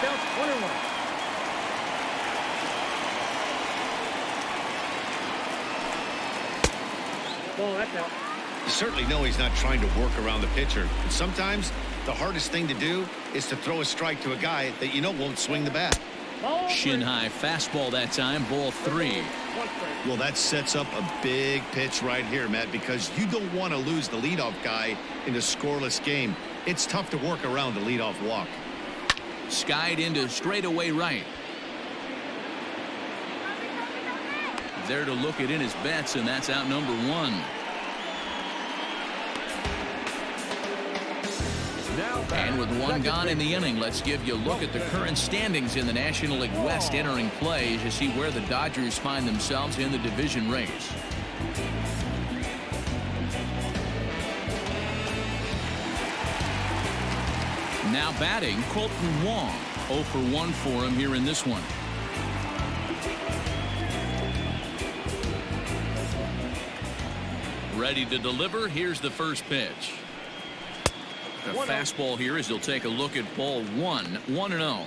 counts 1-1. Ball, that's out. You certainly know he's not trying to work around the pitcher. And sometimes the hardest thing to do is to throw a strike to a guy that you know won't swing the bat. Shin high fastball that time, ball 3. Well, that sets up a big pitch right here, Matt, because you don't want to lose the leadoff guy in a scoreless game. It's tough to work around the leadoff walk. Skied into straightaway right. There to look it in his bets, and that's out number 1. And with one gone in the inning, let's give you a look at the current standings in the National League West entering play as you see where the Dodgers find themselves in the division race. Now batting, Colton Wong. 0 for 1 for him here in this one. Ready to deliver. Here's the first pitch. A fastball here as he'll take a look at ball 1. 1-0.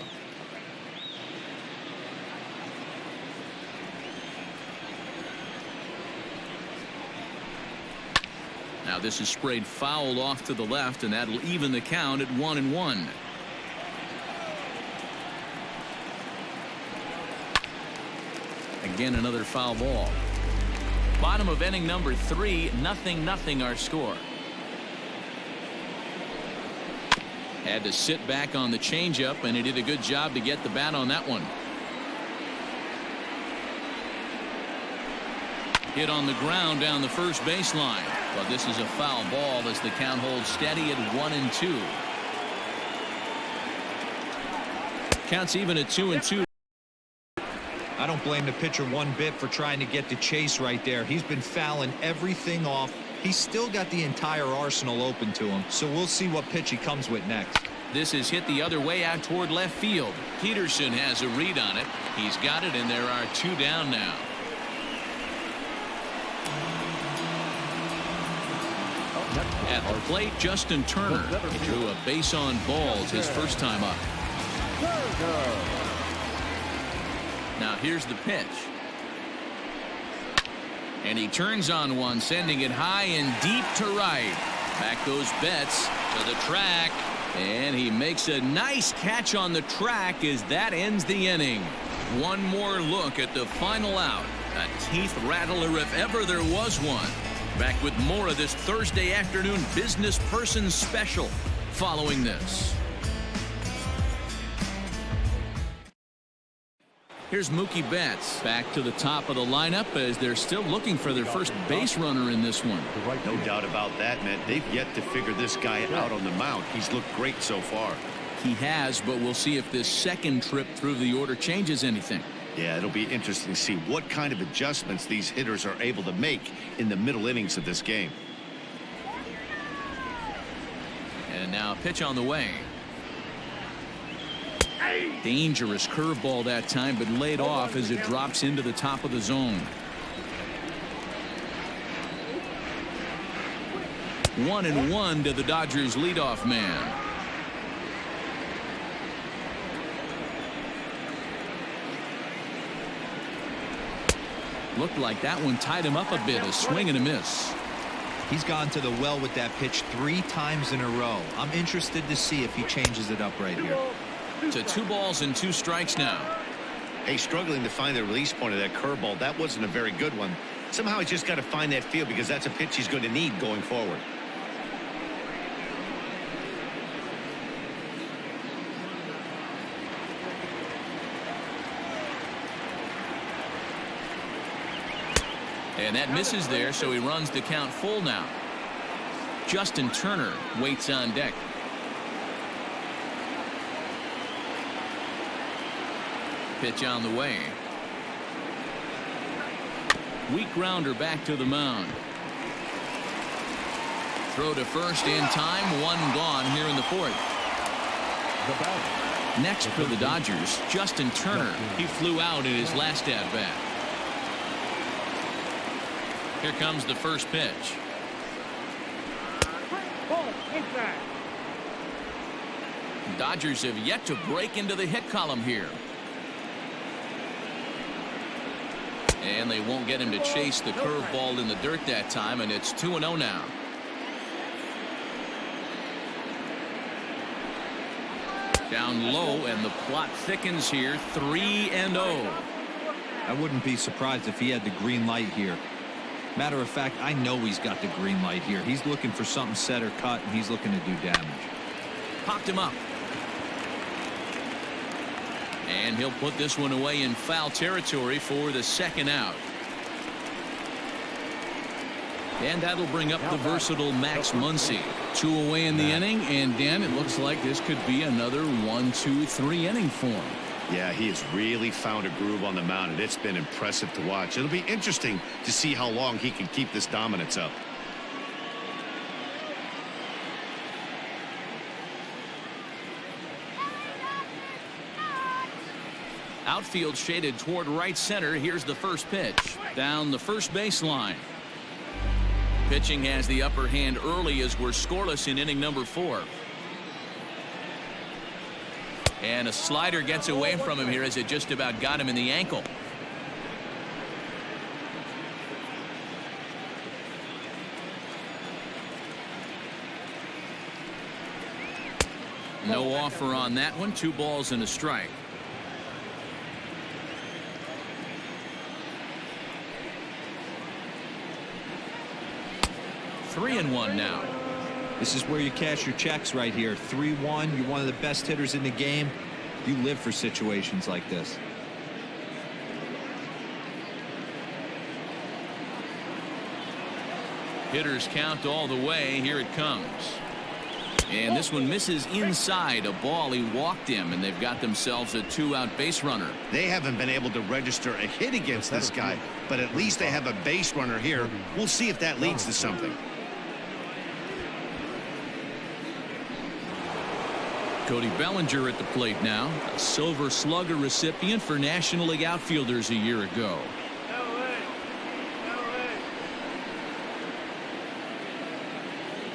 Now this is sprayed foul off to the left, and that'll even the count at 1-1. Again, another foul ball. Bottom of inning number 3, 0-0 our score. Had to sit back on the changeup, and he did a good job to get the bat on that one. Hit on the ground down the first baseline, but this is a foul ball as the count holds steady at 1-2. Counts even at 2-2. I don't blame the pitcher one bit for trying to get the chase right there. He's been fouling everything off. He's still got the entire arsenal open to him, so we'll see what pitch he comes with next. This is hit the other way out toward left field. Peterson has a read on it. He's got it, and there are 2 down now. At the plate, Justin Turner. He drew a base on balls his first time up. Now here's the pitch. And he turns on one, sending it high and deep to right. Back goes Betts to the track. And he makes a nice catch on the track as that ends the inning. One more look at the final out. A teeth rattler if ever there was one. Back with more of this Thursday afternoon Business Person Special following this. Here's Mookie Betts back to the top of the lineup as they're still looking for their first base runner in this one. No doubt about that, man. They've yet to figure this guy out on the mound. He's looked great so far. He has, but we'll see if this second trip through the order changes anything. Yeah, it'll be interesting to see what kind of adjustments these hitters are able to make in the middle innings of this game. And now a pitch on the way. Dangerous curveball that time, but laid off as it drops into the top of the zone. 1-1 to the Dodgers leadoff man. Looked like that one tied him up a bit. A swing and a miss. He's gone to the well with that pitch 3 times in a row. I'm interested to see if he changes it up right here. To 2 balls and 2 strikes now. Hey, struggling to find the release point of that curveball. That wasn't a very good one. Somehow he's just got to find that feel because that's a pitch he's going to need going forward. And that misses there, so he runs the count full now. Justin Turner waits on deck. Pitch on the way. Weak grounder back to the mound. Throw to first in time. 1 gone here in the 4th. Next for the Dodgers, Justin Turner. He flew out in his last at bat. Here comes the first pitch. Dodgers have yet to break into the hit column here. And they won't get him to chase the curveball in the dirt that time, and it's 2-0 now. Down low, and the plot thickens here. 3-0. I wouldn't be surprised if he had the green light here. Matter of fact, I know he's got the green light here. He's looking for something set or cut, and he's looking to do damage. Popped him up. And he'll put this one away in foul territory for the second out. And that'll bring up the versatile Max Muncy. 2 away in the inning, and Dan, it looks like this could be another 1-2-3 inning for him. Yeah, he has really found a groove on the mound, and it's been impressive to watch. It'll be interesting to see how long he can keep this dominance up. Outfield shaded toward right center. Here's the first pitch. Down the first baseline. Pitching has the upper hand early as we're scoreless in inning number 4. And a slider gets away from him here as it just about got him in the ankle. No offer on that one. 2 balls and a strike. Three and one now. This is where you cash your checks right here. 3-1. You're one of the best hitters in the game. You live for situations like this. Hitters count all the way. Here it comes. And this one misses inside. A ball. He walked him, and they've got themselves a 2-out base runner. They haven't been able to register a hit against this guy, but at least they have a base runner here. We'll see if that leads to something. Cody Bellinger at the plate now. A Silver Slugger recipient for National League outfielders a year ago.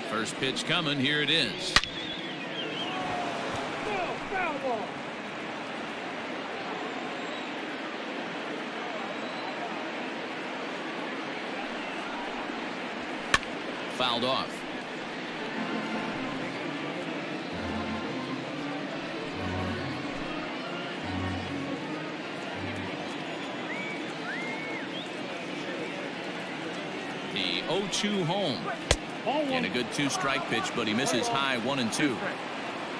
First pitch coming. Here it is. Fouled off. The 0-2 home. And a good 2-strike pitch, but he misses high 1 and 2.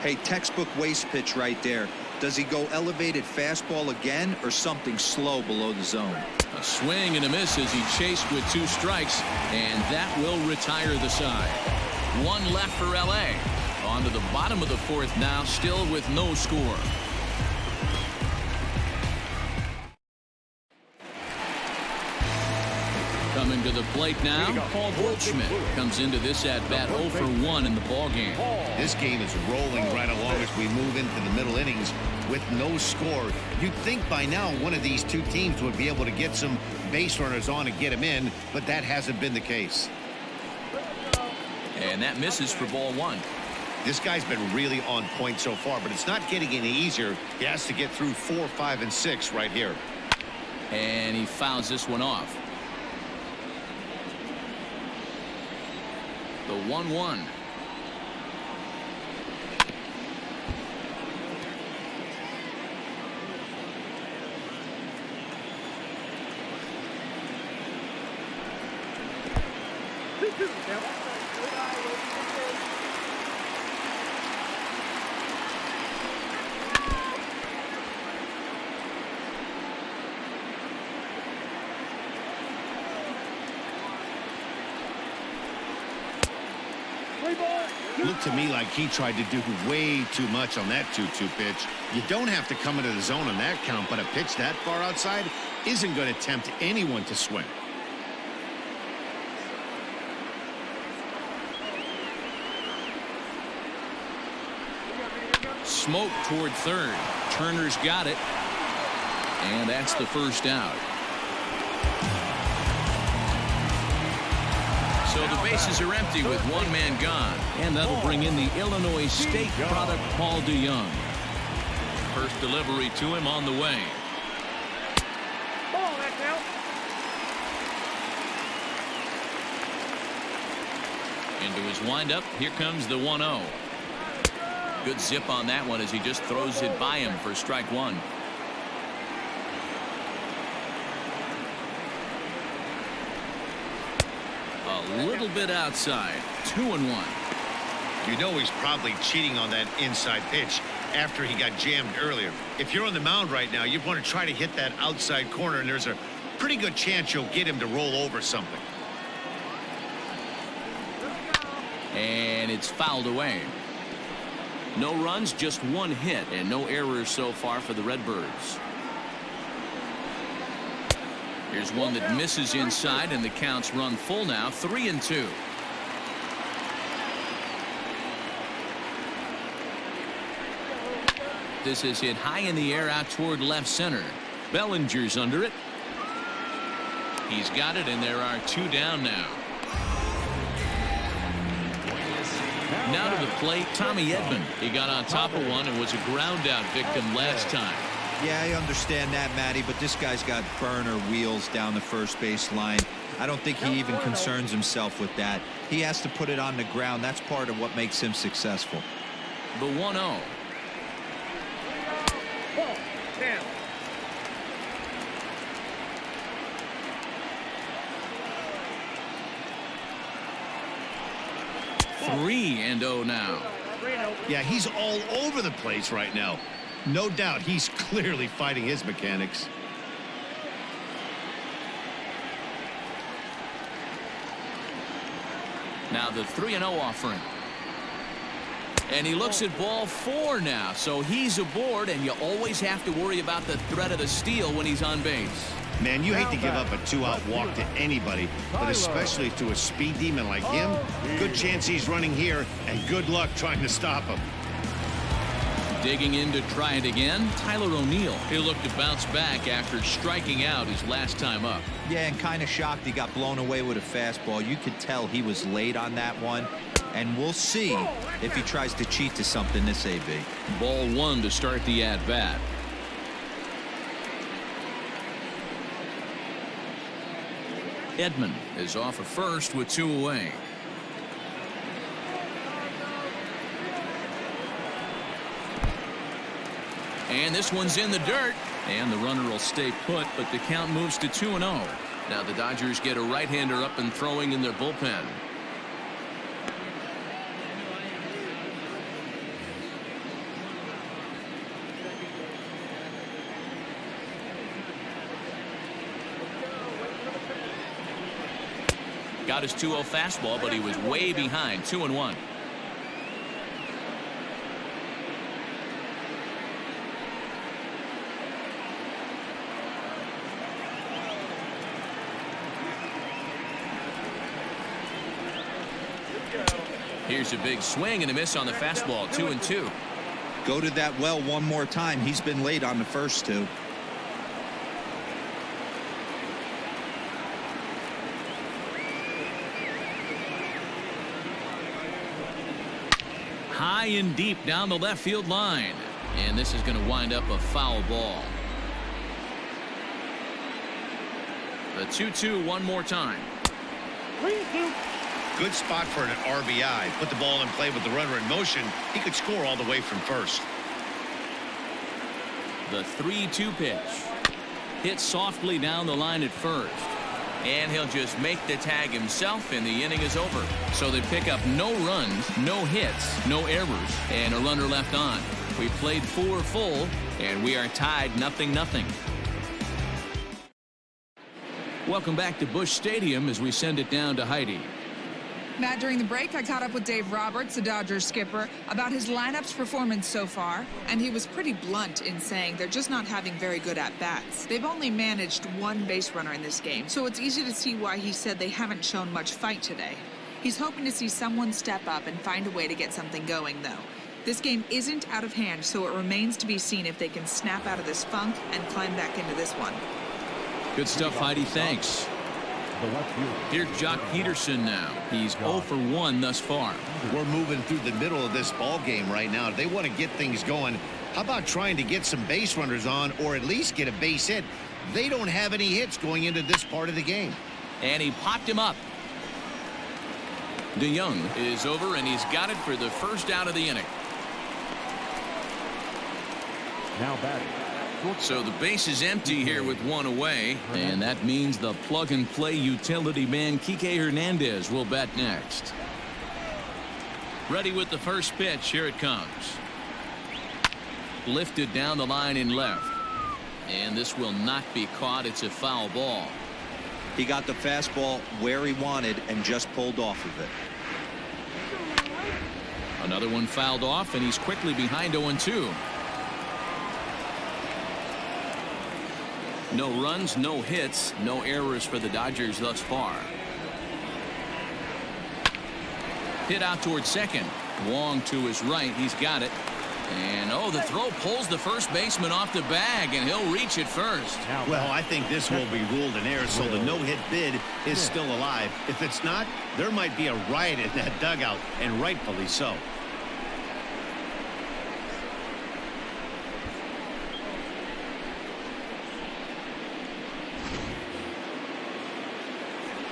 Hey, textbook waste pitch right there. Does he go elevated fastball again or something slow below the zone? A swing and a miss as he chased with 2 strikes, and that will retire the side. 1 left for LA. On to the bottom of the 4th now, still with no score. Coming to the plate now, Paul Goldschmidt comes into this at-bat 0 for 1 in the ballgame. This game is rolling right along as we move into the middle innings with no score. You'd think by now one of these two teams would be able to get some base runners on and get them in, but that hasn't been the case. And that misses for ball 1. This guy's been really on point so far, but it's not getting any easier. He has to get through 4, 5, and 6 right here. And he fouls this one off. The 1-1. Looked to me like he tried to do way too much on that 2-2 pitch. You don't have to come into the zone on that count, but a pitch that far outside isn't going to tempt anyone to swing. Smoke toward third. Turner's got it. And that's the first out. So the bases are empty with one man gone. And that'll bring in the Illinois State product, Paul DeYoung. First delivery to him on the way. Ball, that's out. Into his windup. Here comes the 1-0. Good zip on that one as he just throws it by him for strike one. A little bit outside. 2-1. You know he's probably cheating on that inside pitch after he got jammed earlier. If you're on the mound right now, you want to try to hit that outside corner, and there's a pretty good chance you'll get him to roll over something. And it's fouled away. No runs, just one hit, and no errors so far for the Redbirds. Here's one that misses inside, and the count's run full now. 3-2. This is hit high in the air out toward left center. Bellinger's under it. He's got it, and there are two down now. Now to the plate, Tommy Edman. He got on top of one and was a ground out victim last time. Yeah, I understand that, Matty, but this guy's got burner wheels down the first base line. I don't think he even concerns himself with that. He has to put it on the ground. That's part of what makes him successful. The 1-0. Ball, down. Three and 0 now. Yeah, he's all over the place right now. No doubt he's clearly fighting his mechanics. Now the 3-0 offering. And he looks at ball 4 now, so he's aboard, and you always have to worry about the threat of the steal when he's on base. Man, you hate to give up a 2-out walk to anybody, but especially to a speed demon like him. Good chance he's running here, and good luck trying to stop him. Digging in to try it again, Tyler O'Neill. He'll look to bounce back after striking out his last time up. Yeah, and kind of shocked he got blown away with a fastball. You could tell he was late on that one. And we'll see if he tries to cheat to something this AB. Ball 1 to start the at-bat. Edman is off of first with 2 away. And this one's in the dirt. And the runner will stay put, but the count moves to 2-0. Now the Dodgers get a right-hander up and throwing in their bullpen. Got his 2-0 fastball, but he was way behind. 2-1. Here's a big swing and a miss on the fastball. 2-2. Go to that well one more time. He's been late on the first 2. High and deep down the left field line. And this is going to wind up a foul ball. The 2-2 one more time. 3-2. Good spot for an RBI. Put the ball in play with the runner in motion. He could score all the way from first. The 3-2 pitch. Hit softly down the line at first. And he'll just make the tag himself, and the inning is over. So they pick up no runs, no hits, no errors, and a runner left on. We played 4 full, and we are tied 0-0. Welcome back to Busch Stadium as we send it down to Heidi. Matt, during the break, I caught up with Dave Roberts, the Dodgers skipper, about his lineup's performance so far, and he was pretty blunt in saying they're just not having very good at-bats. They've only managed 1 base runner in this game, so it's easy to see why he said they haven't shown much fight today. He's hoping to see someone step up and find a way to get something going, though. This game isn't out of hand, so it remains to be seen if they can snap out of this funk and climb back into this one. Good stuff, Heidi. Thanks. the left fielder. Here's Jock Peterson now. He's 0 for 1 thus far. We're moving through the middle of this ball game right now. They want to get things going. How about trying to get some base runners on, or at least get a base hit? They don't have any hits going into this part of the game. And he popped him up. DeYoung is over, and he's got it for the first out of the inning. Now batting. So the base is empty here with one away, and that means the plug-and-play utility man Kike Hernandez will bat next. Ready with the first pitch. Here it comes. Lifted down the line in left, and this will not be caught. It's a foul ball. He got the fastball where he wanted and just pulled off of it. Another one fouled off, and he's quickly behind 0-2. No runs, no hits, no errors for the Dodgers thus far. Hit out towards second. Wong to his right. He's got it. And oh, the throw pulls the first baseman off the bag, and he'll reach it first. Well, I think this will be ruled an error, so the no-hit bid is still alive. If it's not, there might be a riot in that dugout, and rightfully so.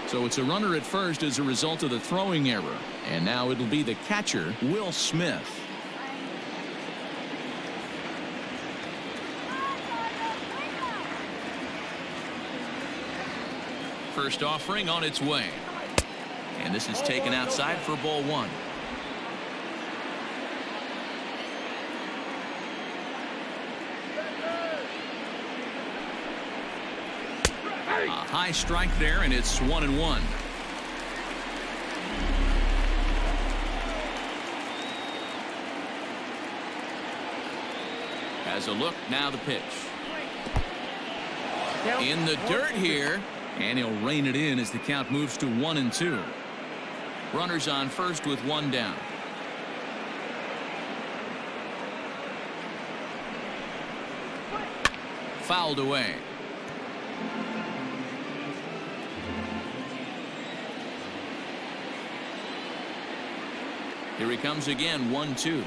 So it's a runner at first as a result of the throwing error. And now it'll be the catcher, Will Smith. First offering on its way. And this is taken outside for ball one. A high strike there, and it's 1-1. Has a look, now the pitch. In the dirt here, and he'll rein it in as the count moves to 1-2. Runners on first with one down. Fouled away. Here he comes again, 1-2.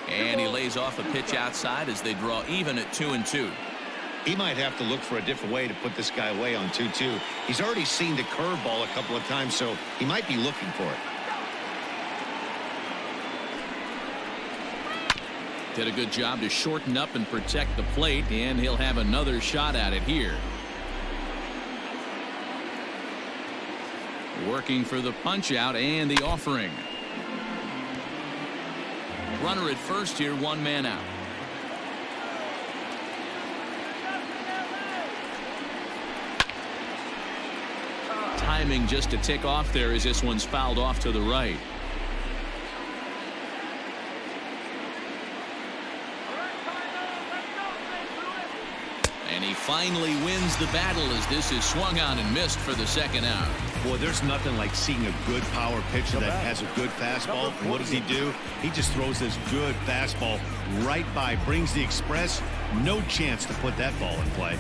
And he lays off a pitch outside as they draw even at 2-2. He might have to look for a different way to put this guy away on 2-2. He's already seen the curveball a couple of times, so he might be looking for it. Did a good job to shorten up and protect the plate, and he'll have another shot at it here. Working for the punch out and the offering. Runner at first here, one man out. Timing just to tick off there as this one's fouled off to the right. And he finally wins the battle as this is swung on and missed for the second out. Boy, there's nothing like seeing a good power pitcher that has a good fastball. And what does he do? He just throws this good fastball right by, brings the express. No chance to put that ball in play.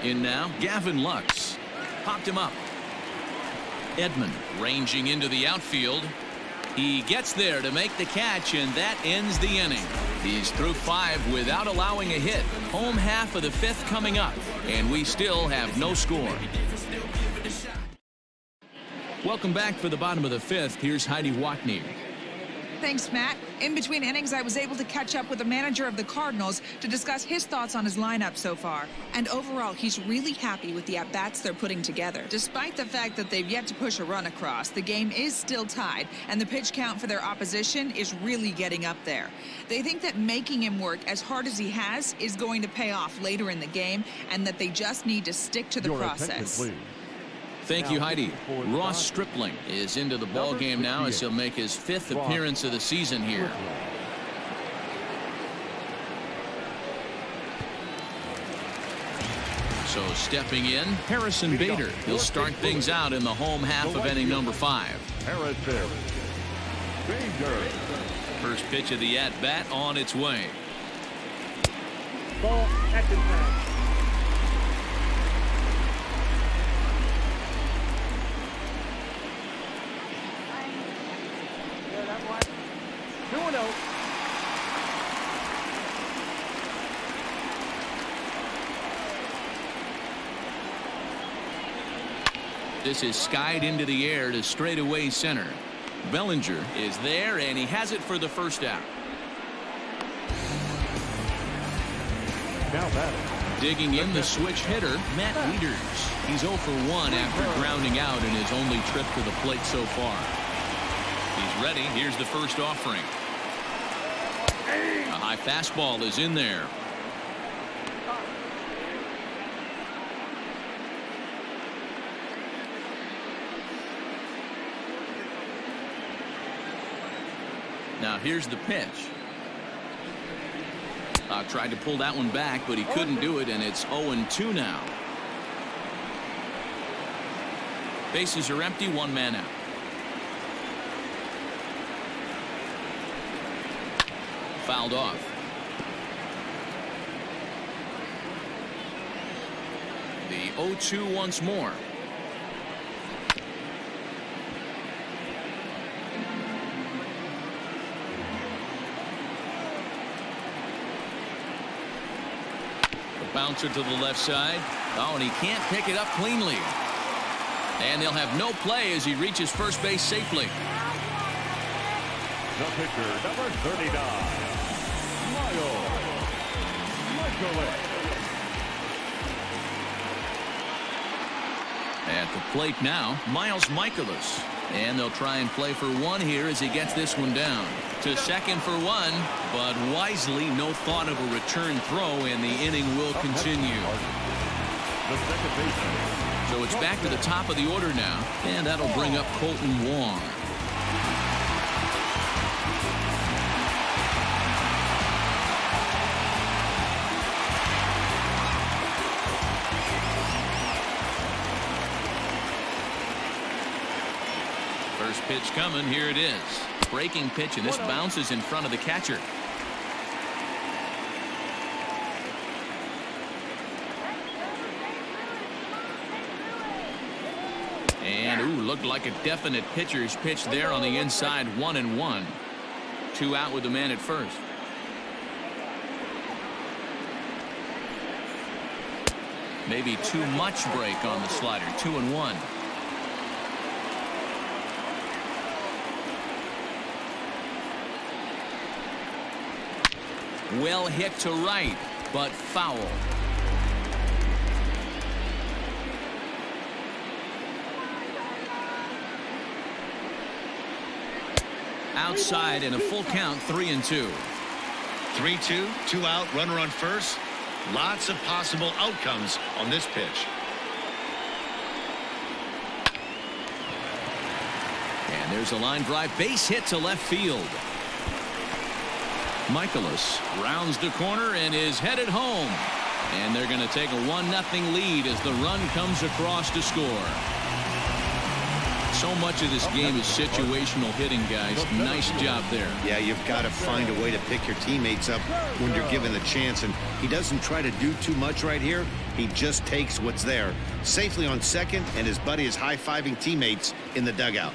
In now, Gavin Lux. Popped him up. Edman ranging into the outfield. He gets there to make the catch, and that ends the inning. He's through 5 without allowing a hit. Home half of the 5th coming up, and we still have no score. Welcome back for the bottom of the 5th. Here's Heidi Watney. Thanks, Matt. In between innings, I was able to catch up with the manager of the Cardinals to discuss his thoughts on his lineup so far. And overall, he's really happy with the at-bats they're putting together. Despite the fact that they've yet to push a run across, the game is still tied, and the pitch count for their opposition is really getting up there. They think that making him work as hard as he has is going to pay off later in the game, and that they just need to stick to the process. Thank you, Heidi. Ross Stripling is into the ball game now as he'll make his 5th appearance of the season here. So stepping in, Harrison Bader. He'll start things out in the home half of inning number 5. Harrison Bader. First pitch of the at-bat on its way. Ball, action time. Yeah, that one. 2-0. This is skied into the air to straightaway center. Bellinger is there, and he has it for the first out. Now batting. Digging in the switch hitter, Matt Wieters. He's 0 for 1 after grounding out in his only trip to the plate so far. He's ready. Here's the first offering. A high fastball is in there. Now here's the pitch. Tried to pull that one back, but he couldn't do it, and it's 0-2 now. Bases are empty, one man out. Fouled off. The 0-2 once more. Bouncer to the left side. Oh, and he can't pick it up cleanly. And they'll have no play as he reaches first base safely. The pitcher, number 39, Mikolas. At the plate now, Mikolas. And they'll try and play for one here as he gets this one down. To second for one, but wisely no thought of a return throw, and the inning will continue. So it's back to the top of the order now, and that'll bring up Kolten Wong. First pitch coming. Here it is. Breaking pitch, and this bounces in front of the catcher. And looked like a definite pitcher's pitch there on the inside. 1-1. 2 out with the man at first. Maybe too much break on the slider. 2-1. Well hit to right, but foul. Outside in a full count, 3-2. 3-2, 2 out, runner on first. Lots of possible outcomes on this pitch. And there's a line drive, base hit to left field. Mikolas rounds the corner and is headed home. And they're going to take a 1-0 lead as the run comes across to score. So much of this game is situational hitting, guys. Nice job there. Yeah, you've got to find a way to pick your teammates up when you're given the chance. And he doesn't try to do too much right here. He just takes what's there. Safely on second, and his buddy is high-fiving teammates in the dugout.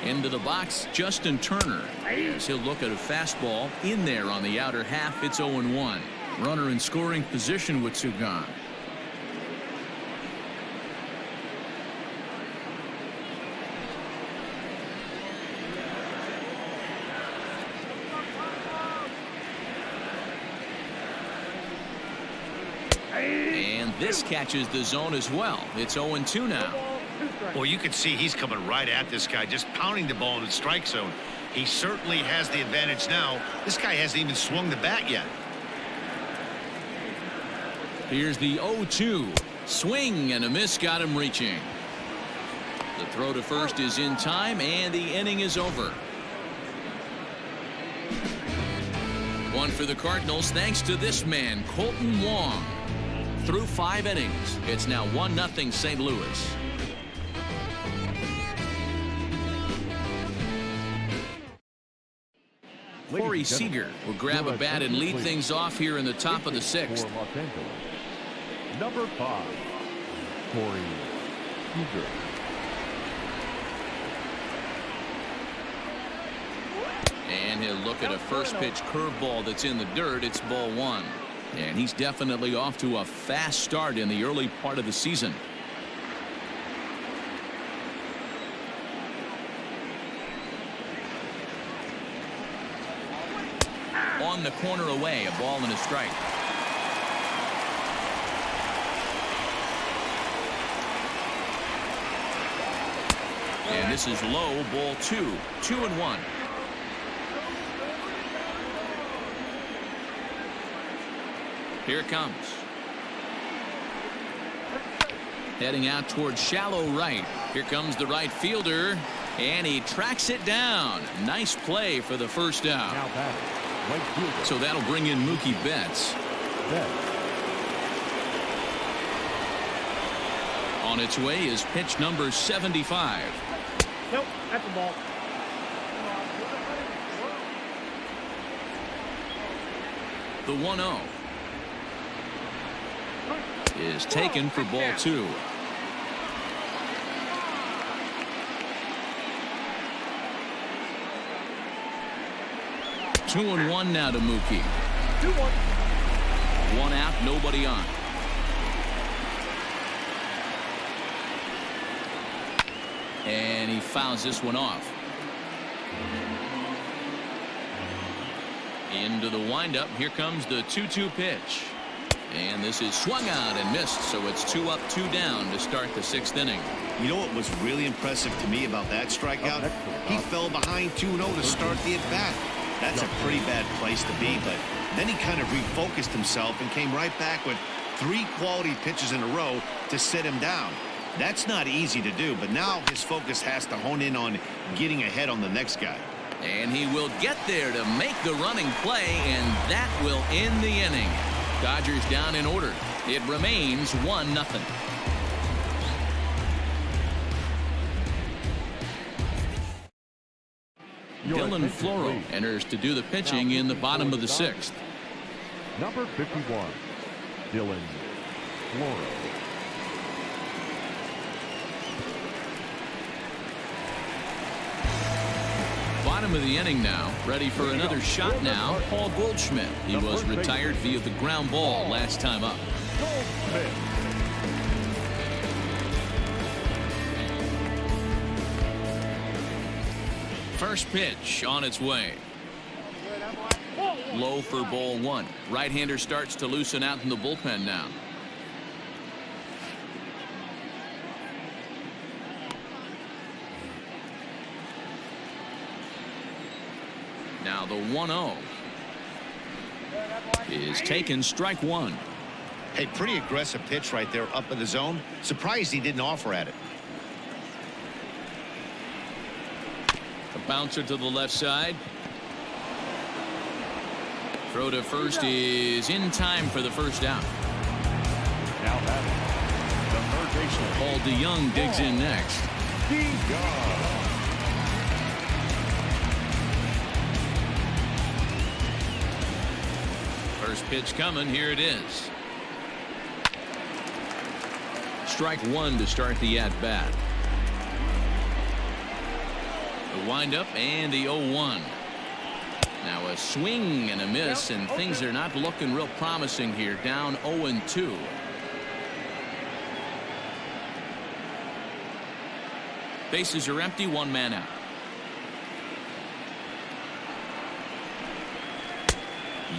Into the box, Justin Turner. As he'll look at a fastball in there on the outer half. It's 0-1. Runner in scoring position with two gone. And this catches the zone as well. It's 0-2 now. Well, you can see he's coming right at this guy, just pounding the ball in the strike zone. He certainly has the advantage now. This guy hasn't even swung the bat yet. Here's the 0-2. Swing and a miss got him reaching. The throw to first is in time, and the inning is over. One for the Cardinals thanks to this man, Kolten Wong. Through 5 innings, it's now 1-0 St. Louis. Corey Seager will grab a bat and lead things off here in the top of the sixth. For Los Angeles, number 5, Corey Seager. And he'll look at a first pitch curveball that's in the dirt. It's ball 1. And he's definitely off to a fast start in the early part of the season. On the corner away, a ball and a strike. And this is low, ball 2. 2-1. Here it comes. Heading out towards shallow right. Here comes the right fielder, and he tracks it down. Nice play for the first out. Now batting, right fielder. So that'll bring in Mookie Betts. On its way is pitch number 75. Nope, that's the ball. The 1-0 is taken for ball 2. Two and one now to Mookie. 2-1. One out, nobody on. And he fouls this one off. Into the windup. Here comes the 2-2 pitch. And this is swung out and missed, so it's 2 up, 2 down to start the 6th inning. You know what was really impressive to me about that strikeout? He fell behind 2-0 to start the at-bat. That's a pretty bad place to be, but then he kind of refocused himself and came right back with 3 quality pitches in a row to sit him down. That's not easy to do, but now his focus has to hone in on getting ahead on the next guy. And he will get there to make the running play, and that will end the inning. Dodgers down in order. It remains 1-0. Dylan Floro enters to do the pitching in the bottom of the 6th. Number 51, Dylan Floro. Bottom of the inning now. Ready for another shot now. Paul Goldschmidt. He was retired via the ground ball last time up. Goldschmidt. First pitch on its way. Low for ball 1. Right-hander starts to loosen out in the bullpen now. Now the 1-0 is taken, strike 1. Hey, pretty aggressive pitch right there up in the zone. Surprised he didn't offer at it. A bouncer to the left side. Throw to first is in time for the first out. Now batting, the third baseman, Paul DeYoung digs in next. DeYoung. First pitch coming. Here it is. Strike 1 to start the at-bat. The windup and the 0-1. Now a swing and a miss, and things are not looking real promising here. Down 0-2. Bases are empty, 1 man out.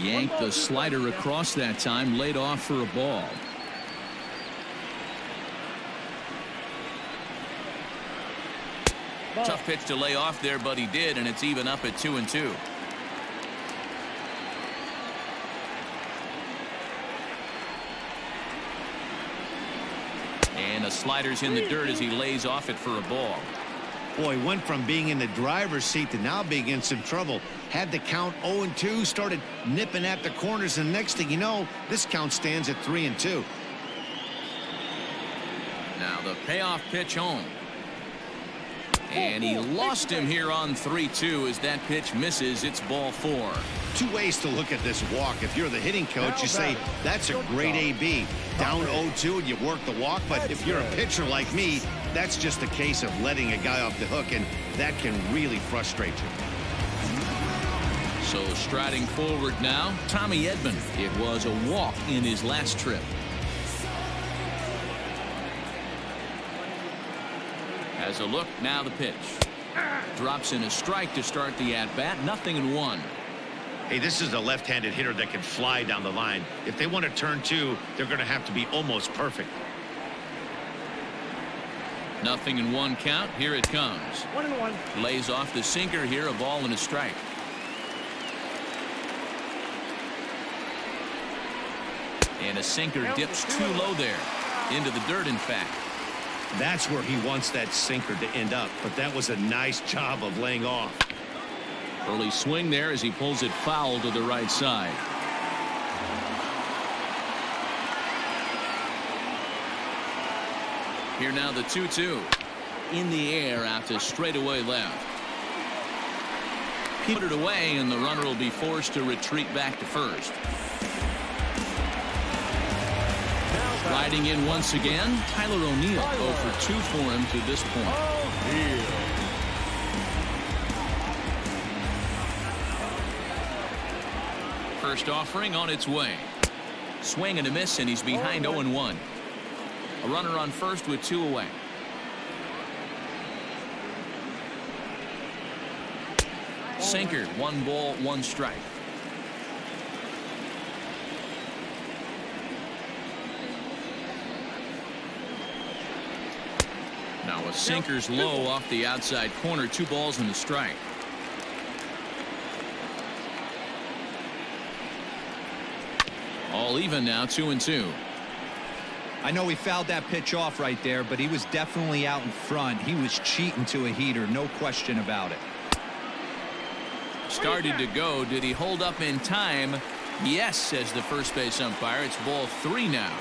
Yanked the slider across that time, laid off for a ball. Tough pitch to lay off there, but he did, and it's even up at 2-2. And the slider's in the dirt as he lays off it for a ball. Boy, went from being in the driver's seat to now being in some trouble. Had the count 0-2, started nipping at the corners, and next thing you know, this count stands at 3-2. Now the payoff pitch home. And he lost him here on 3-2 as that pitch misses. It's ball 4. Two ways to look at this walk. If you're the hitting coach, you say, that's a great AB. Down 0-2 and you work the walk. But if you're a pitcher like me, that's just a case of letting a guy off the hook, and that can really frustrate you. So striding forward now, Tommy Edman. It was a walk in his last trip. As a look, now the pitch. Drops in a strike to start the at-bat. 0-1. Hey, this is a left-handed hitter that can fly down the line. If they want to turn 2, they're going to have to be almost perfect. 0-1 count. Here it comes. 1-1. Lays off the sinker here, a ball and a strike. And a sinker dips too low there. Into the dirt, in fact. That's where he wants that sinker to end up, but that was a nice job of laying off. Early swing there as he pulls it foul to the right side. Here now the 2-2. In the air out to straightaway left. Put it away, and the runner will be forced to retreat back to first. Riding in once again, Tyler O'Neill 0 for 2 for him to this point. First offering on its way. Swing and a miss, and he's behind 0-1. A runner on first with 2 away. Sinker, 1 ball, 1 strike. Now a sinker's low off the outside corner. 2 balls and a strike. All even now, 2-2. I know he fouled that pitch off right there, but he was definitely out in front. He was cheating to a heater, no question about it. Started to go. Did he hold up in time? Yes, says the first base umpire. It's ball 3 now.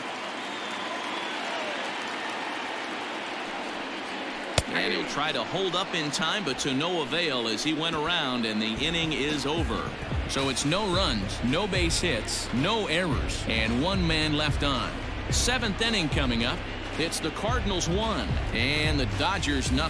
And he'll try to hold up in time, but to no avail as he went around, and the inning is over. So it's no runs, no base hits, no errors, and 1 man left on. 7th inning coming up. It's the Cardinals 1 and the Dodgers 0.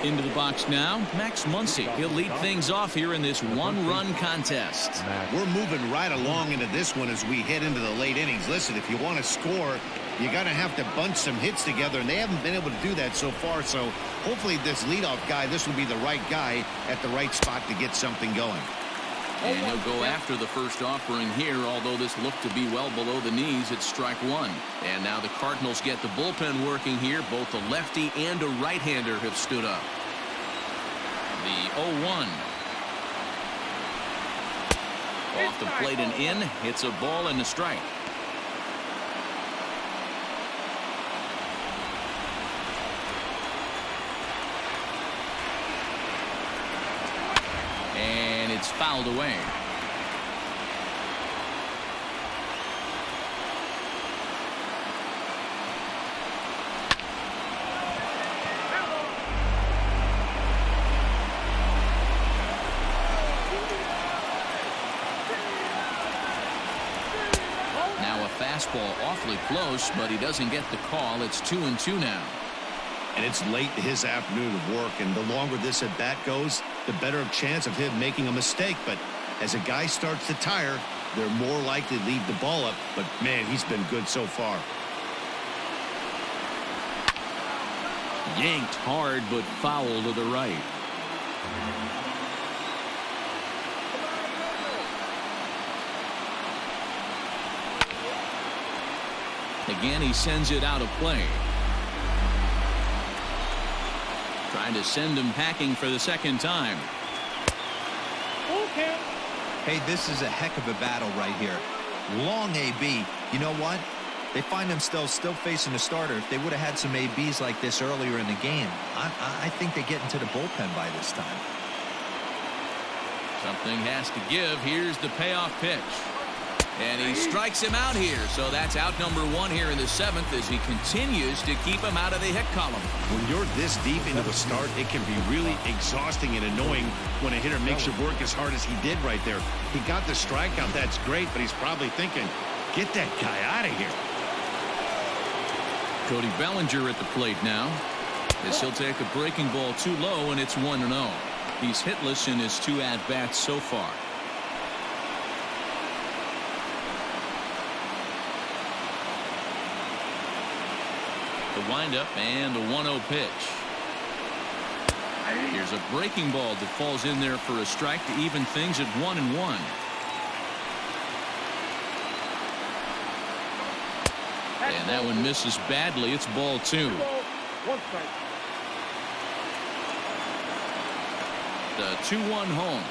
Into the box now, Max Muncy. He'll lead things off here in this 1-run contest. We're moving right along into this one as we head into the late innings. Listen, if you want to score, you got to have to bunch some hits together, and they haven't been able to do that so far. So hopefully this leadoff guy, this will be the right guy at the right spot to get something going. And he'll go after the first offering here, although this looked to be well below the knees. It's strike 1. And now the Cardinals get the bullpen working here. Both a lefty and a right-hander have stood up. The 0-1. Off the plate and in. It's a ball and a strike. And it's fouled away. Now a fastball awfully close, but he doesn't get the call. It's 2-2 now. And it's late in his afternoon of work, and the longer this at bat goes, the better chance of him making a mistake. But as a guy starts to tire, they're more likely to leave the ball up. But man, he's been good so far. Yanked hard, but foul to the right. Again, he sends it out of play. Trying to send him packing for the second time. Okay. Hey, this is a heck of a battle right here. Long AB. You know what? They find themselves still facing a starter. If they would have had some ABs like this earlier in the game, I think they get into the bullpen by this time. Something has to give. Here's the payoff pitch. And he strikes him out here. So that's out number 1 here in the 7th as he continues to keep him out of the hit column. When you're this deep into a start, it can be really exhausting and annoying when a hitter makes you work as hard as he did right there. He got the strikeout. That's great, but he's probably thinking, get that guy out of here. Cody Bellinger at the plate now, as he'll take a breaking ball too low, and it's 1-0. He's hitless in his 2 at-bats so far. The windup and the 1-0 pitch. Here's a breaking ball that falls in there for a strike to even things at 1-1. And that one misses badly. It's ball 2. The 2-1 home.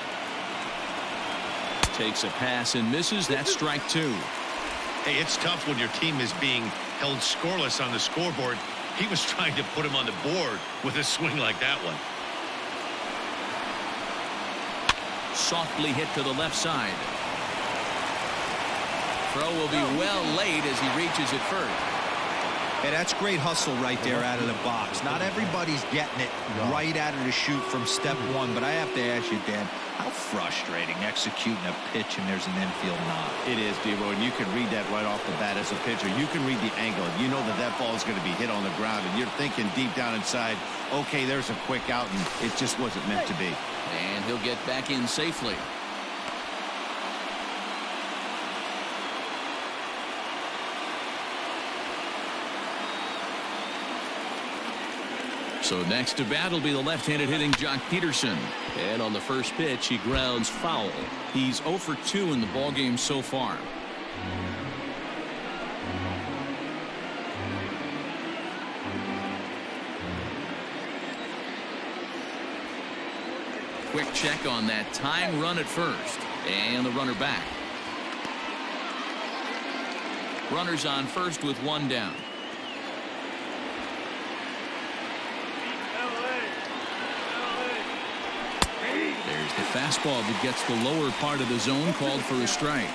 Takes a pass and misses. That's strike 2. Hey, it's tough when your team is being held scoreless on the scoreboard. He was trying to put him on the board with a swing like that one. Softly hit to the left side. Throw will be well late as he reaches it first. Hey, that's great hustle right there out of the box. Not everybody's getting it right out of the chute from step 1, but I have to ask you, Dan, how frustrating executing a pitch and there's an infield knock. It is, D-Roy, and you can read that right off the bat as a pitcher. You can read the angle. You know that that ball is going to be hit on the ground, and you're thinking deep down inside, okay, there's a quick out, and it just wasn't meant to be. And he'll get back in safely. So next to bat will be the left-handed hitting Jock Peterson. And on the first pitch, he grounds foul. He's 0 for 2 in the ballgame so far. Quick check on that tying run at first. And the runner back. Runners on first with 1 down. There's the fastball that gets the lower part of the zone, called for a strike.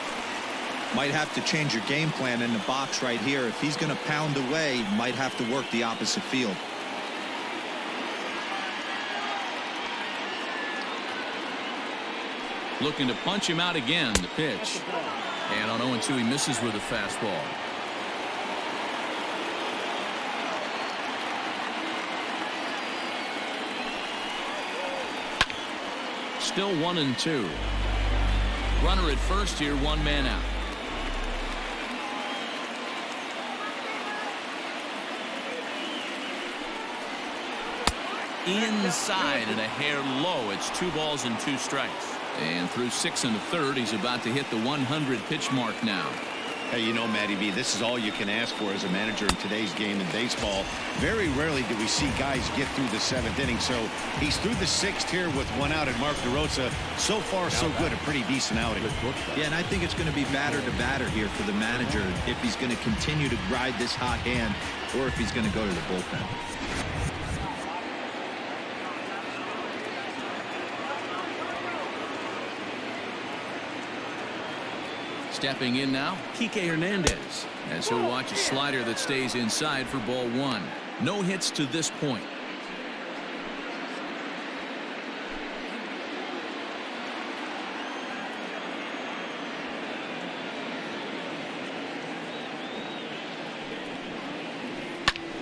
Might have to change your game plan in the box right here. If he's going to pound away, might have to work the opposite field. Looking to punch him out again. The pitch. And on 0-2, he misses with a fastball. Still 1-2. Runner at first here, 1 man out. Inside and a hair low. It's 2 balls and 2 strikes. And through 6 1/3, he's about to hit the 100 pitch mark now. Hey, you know, Matty B, this is all you can ask for as a manager in today's game in baseball. Very rarely do we see guys get through the 7th inning. So he's through the 6th here with 1 out, and Mark DeRosa, so far so good, a pretty decent outing. Yeah, and I think it's going to be batter to batter here for the manager if he's going to continue to ride this hot hand or if he's going to go to the bullpen. Stepping in now, Kike Hernandez, as he'll watch a slider that stays inside for ball 1. No hits to this point.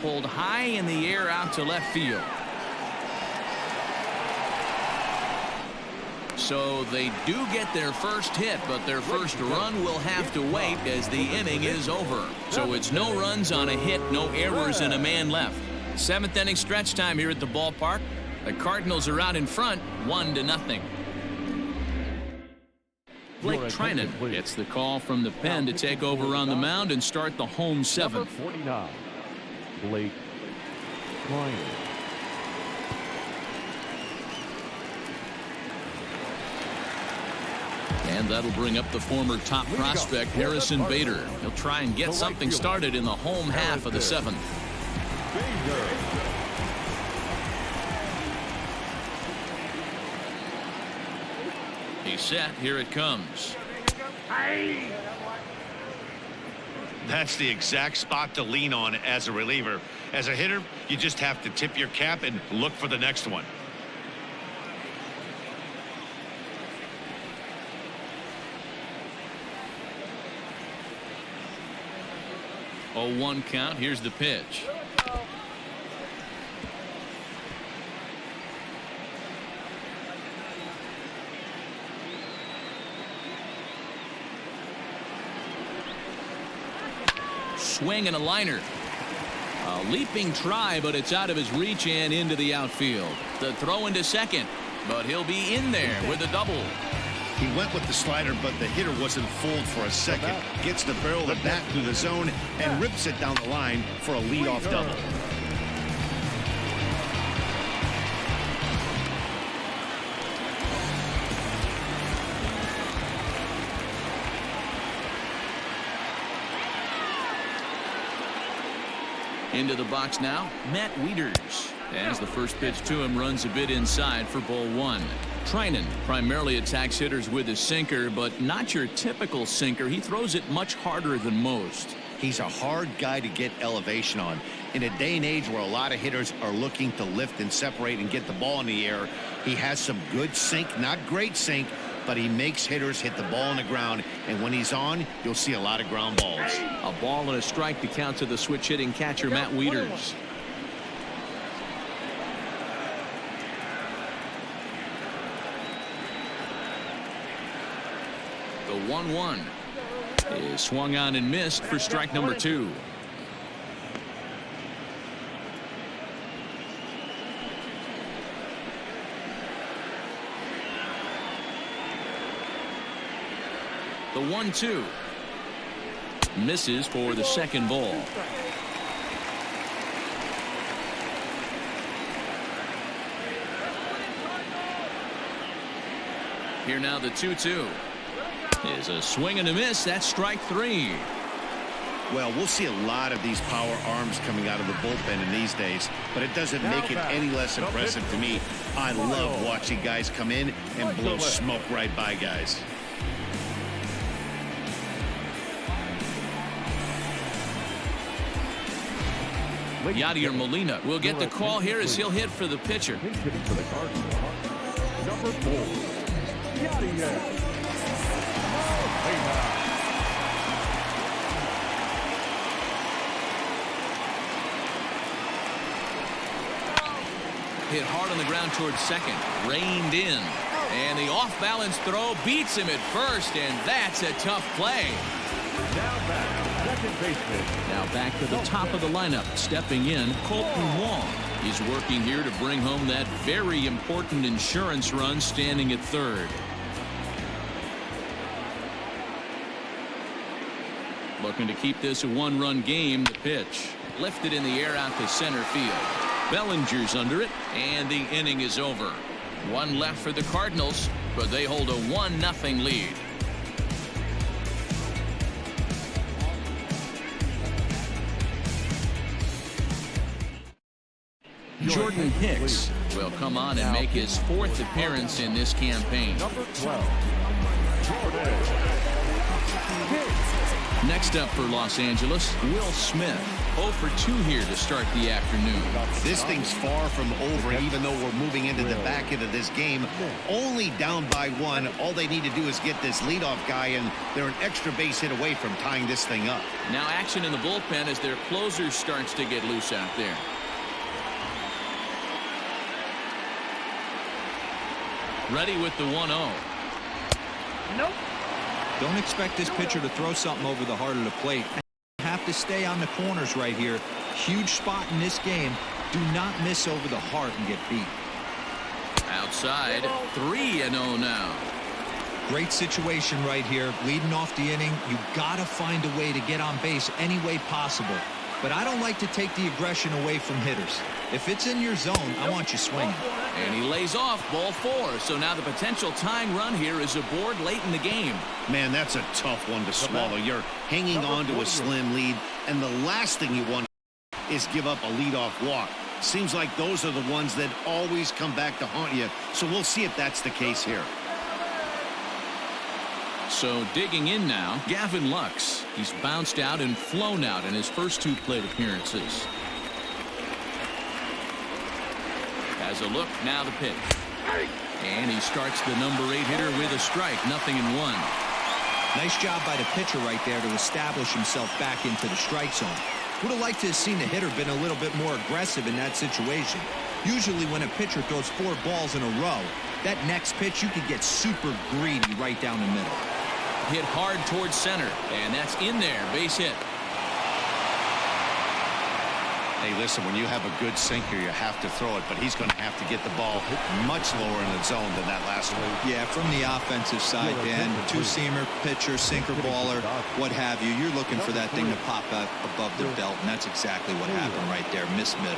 Pulled high in the air out to left field. So they do get their first hit, but their first run will have to wait as the inning is over. So it's no runs on a hit, no errors, and a man left. 7th inning stretch time here at the ballpark. The Cardinals are out in front, 1-0. Blake Trinan gets the call from the pen to take over on the mound and start the home 7th. Number 49, Blake Trinan. And that'll bring up the former top prospect Harrison Bader. He'll try and get something started in the home half of the 7th. He's set. Here it comes. That's the exact spot to lean on as a reliever. As a hitter, you just have to tip your cap and look for the next one. 0-1 count. Here's the pitch. Swing and a liner. A leaping try, but it's out of his reach and into the outfield. The throw into second, but he'll be in there with a double. He went with the slider, but the hitter wasn't fooled for a second. Gets the barrel of the bat through the zone and rips it down the line for a leadoff double. Into the box now, Matt Wieters. As the first pitch to him runs a bit inside for ball one. Trinan primarily attacks hitters with his sinker, but not your typical sinker. He throws it much harder than most. He's a hard guy to get elevation on. In a day and age where a lot of hitters are looking to lift and separate and get the ball in the air, he has some good sink, not great sink, but he makes hitters hit the ball on the ground, and when he's on, you'll see a lot of ground balls. A ball and a strike to count to the switch hitting catcher Matt Wieters. The 1-1 is swung on and missed for strike number 2. The 1-2 misses for the second ball. Here now the 2-2 is a swing and a miss. That's strike 3. Well, we'll see a lot of these power arms coming out of the bullpen in these days, but it doesn't make it any less impressive to me. I love watching guys come in and blow smoke right by guys. Yadier Molina will get the call here as he'll hit for the pitcher. He's hitting for the Cardinals. Number 4, Yadier. Hit hard on the ground towards second. Reined in. And the off-balance throw beats him at first, and that's a tough play. Now back, second baseman. Now back to the top of the lineup. Stepping in, Colton Wong. He's working here to bring home that very important insurance run, standing at third. Looking to keep this a one-run game. The pitch lifted in the air out to center field. Bellinger's under it, and the inning is over. One left for the Cardinals, but they hold a 1-0 lead. Jordan Hicks will come on and make his 4th appearance in this campaign. Number 12, Jordan Hicks. Next up for Los Angeles, Will Smith. 0 for 2 here to start the afternoon. This thing's far from over, even though we're moving into the back end of this game. Only down by 1. All they need to do is get this leadoff guy, and they're an extra base hit away from tying this thing up. Now action in the bullpen as their closer starts to get loose out there. Ready with the 1-0. Nope. Don't expect this pitcher to throw something over the heart of the plate. Have to stay on the corners right here. Huge spot in this game. Do not miss over the heart and get beat. Outside, 3-0 now. Great situation right here. Leading off the inning, you gotta find a way to get on base any way possible. But I don't like to take the aggression away from hitters. If it's in your zone, I want you swinging. And he lays off ball 4. So now the potential tying run here is aboard late in the game. Man, that's a tough one to swallow. You're hanging on to a slim lead, and the last thing you want is give up a leadoff walk. Seems like those are the ones that always come back to haunt you. So we'll see if that's the case here. So digging in now, Gavin Lux. He's bounced out and flown out in his first 2 plate appearances. Has a look, now the pitch. And he starts the number 8 hitter with a strike, 0-1. Nice job by the pitcher right there to establish himself back into the strike zone. Would have liked to have seen the hitter been a little bit more aggressive in that situation. Usually when a pitcher throws 4 balls in a row, that next pitch you could get super greedy right down the middle. Hit hard towards center, and that's in there, base hit. Hey, listen, when you have a good sinker, you have to throw it, but he's going to have to get the ball much lower in the zone than that last one. Yeah, from the offensive side, Dan, 2-seamer, pitcher, sinker, baller, what have you. You're looking for that thing to pop up above the belt, and that's exactly what happened right there. Miss middle.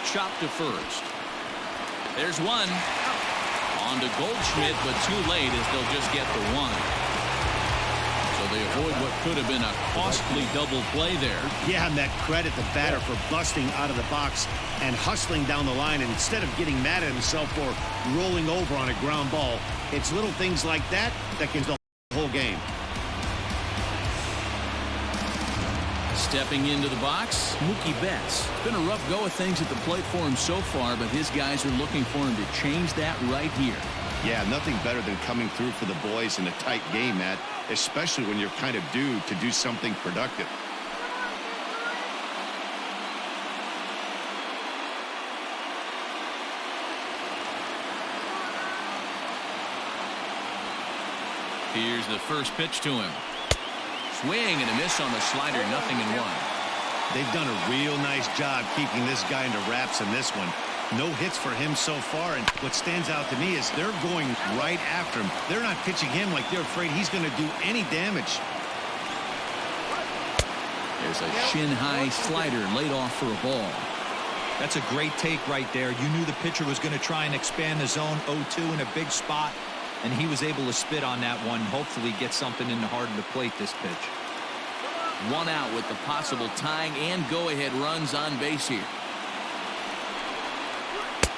Chop to first. There's one. On to Goldschmidt, but too late as they'll just get the 1. So they avoid what could have been a costly double play there. Yeah, and that credit the batter for busting out of the box and hustling down the line, and instead of getting mad at himself for rolling over on a ground ball. It's little things like that that can the whole game. Stepping into the box, Mookie Betts. It's been a rough go of things at the plate for him so far, but his guys are looking for him to change that right here. Yeah, nothing better than coming through for the boys in a tight game, Matt, especially when you're kind of due to do something productive. Here's the first pitch to him. Swing and a miss on the slider, 0-1. They've done a real nice job keeping this guy into wraps in this one. No hits for him so far, and what stands out to me is they're going right after him. They're not pitching him like they're afraid he's going to do any damage. There's a shin-high slider laid off for a ball. That's a great take right there. You knew the pitcher was going to try and expand the zone 0-2 in a big spot, and he was able to spit on that one. Hopefully get something in the heart of the plate this pitch. 1 out with the possible tying and go-ahead runs on base here.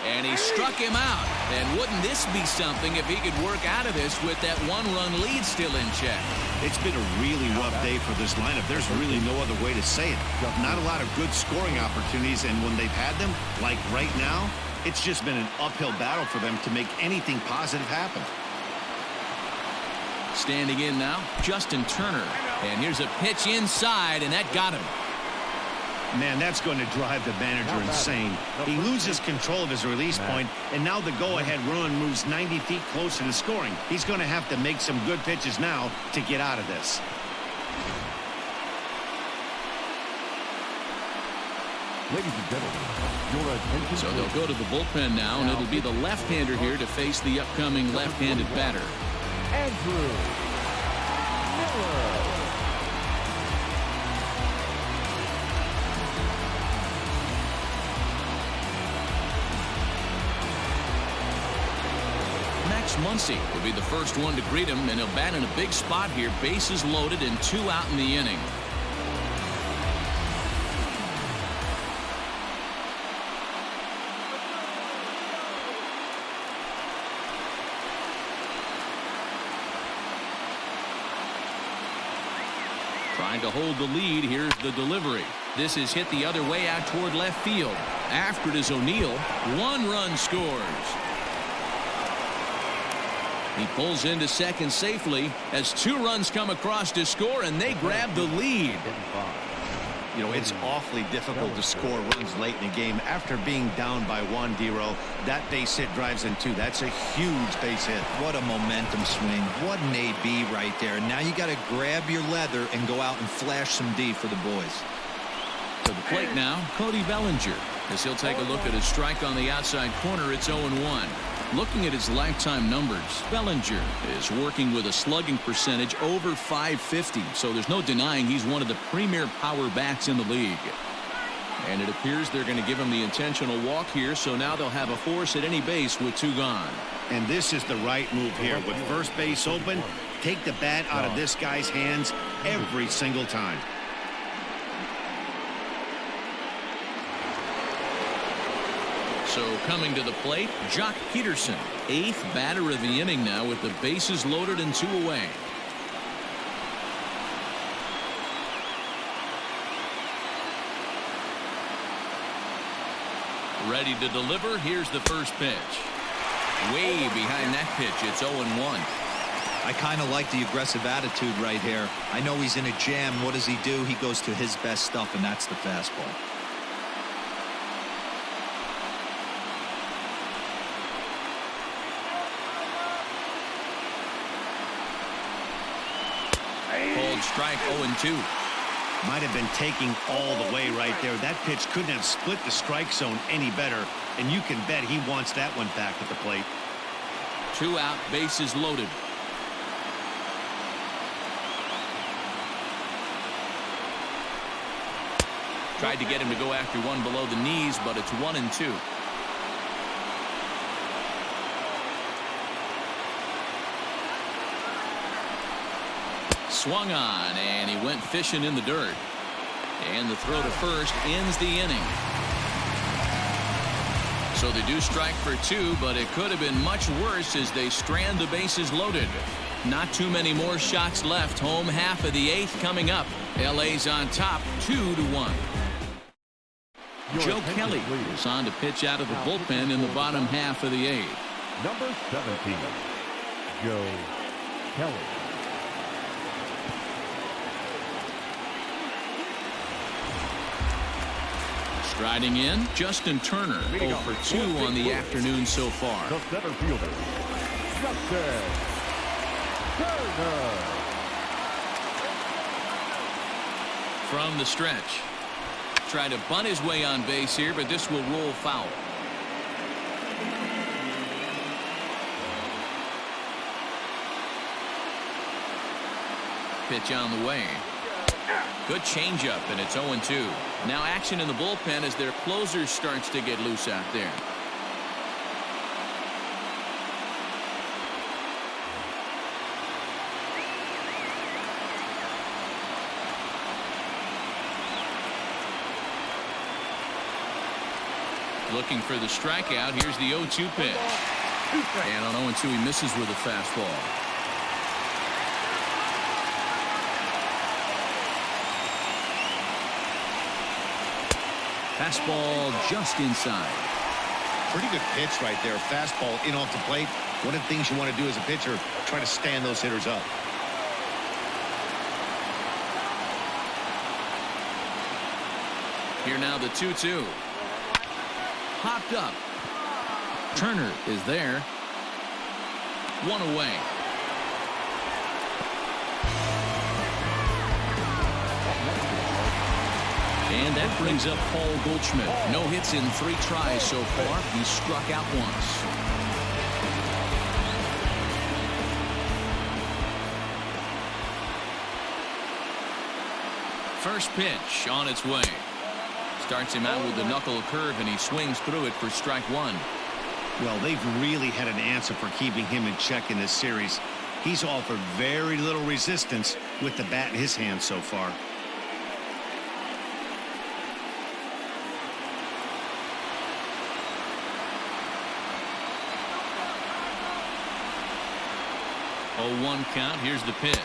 And he struck him out. And wouldn't this be something if he could work out of this with that 1-run lead still in check? It's been a really rough day for this lineup. There's really no other way to say it. Not a lot of good scoring opportunities, and when they've had them, like right now, it's just been an uphill battle for them to make anything positive happen. Standing in now, Justin Turner. And here's a pitch inside, and that got him. Man, that's going to drive the manager insane. He loses control of his release point, and now the go-ahead run moves 90 feet closer to scoring. He's going to have to make some good pitches now to get out of this. Ladies and gentlemen, your attention. So they'll go to the bullpen now, and it'll be the left-hander here to face the upcoming left-handed batter. Andrew Miller. Max Muncy will be the first one to greet him, and he'll bat in a big spot here. Bases loaded and 2 out in the inning. Trying to hold the lead. Here's the delivery. This is hit the other way out toward left field. After it is O'Neill. 1 run scores. He pulls into second safely as 2 runs come across to score, and they grab the lead. You know, it's awfully difficult to score runs late in the game after being down by 1, D-Row. That base hit drives in 2. That's a huge base hit. What a momentum swing. What an AB right there. Now you got to grab your leather and go out and flash some D for the boys. To the plate now, Cody Bellinger. As he'll take a look at his strike on the outside corner, it's 0-1. Looking at his lifetime numbers, Bellinger is working with a slugging percentage over .550, so there's no denying he's one of the premier power bats in the league. And it appears they're going to give him the intentional walk here, so now they'll have a force at any base with 2 gone. And this is the right move here. With first base open, take the bat out of this guy's hands every single time. So coming to the plate, Jock Peterson, 8th batter of the inning now with the bases loaded and 2 away. Ready to deliver. Here's the first pitch. Way behind that pitch. It's 0-1. I kind of like the aggressive attitude right here. I know he's in a jam. What does he do? He goes to his best stuff, and that's the fastball. Called strike. 0-2. Might have been taking all the way right there. That pitch couldn't have split the strike zone any better, and you can bet he wants that one back at the plate. 2 out, bases loaded. Tried to get him to go after one below the knees, but it's 1-2. Swung on, and he went fishing in the dirt. And the throw to first ends the inning. So they do strike for 2, but it could have been much worse as they strand the bases loaded. Not too many more shots left. Home half of the 8th coming up. LA's on top 2-1. Joe Kelly is on to pitch out of the bullpen in the bottom half of the 8th. Number 17, Joe Kelly. Striding in, Justin Turner, 0 for 2 on the afternoon so far. The center fielder, Justin Turner. From the stretch. Try to bunt his way on base here, but this will roll foul. Pitch on the way. Good changeup, and it's 0-2. Now action in the bullpen as their closer starts to get loose out there. Looking for the strikeout. Here's the 0-2 pitch. And on 0-2 he misses with a fastball. Fastball just inside. Pretty good pitch right there. Fastball in off the plate. One of the things you want to do as a pitcher, try to stand those hitters up. Here now the 2-2. Popped up. Turner is there. 1 away. And that brings up Paul Goldschmidt. No hits in 3 tries so far. He struck out once. First pitch on its way. Starts him out with the knuckle curve, and he swings through it for strike 1. Well, they've really had an answer for keeping him in check in this series. He's offered very little resistance with the bat in his hand so far. Oh, 1 count. Here's the pitch.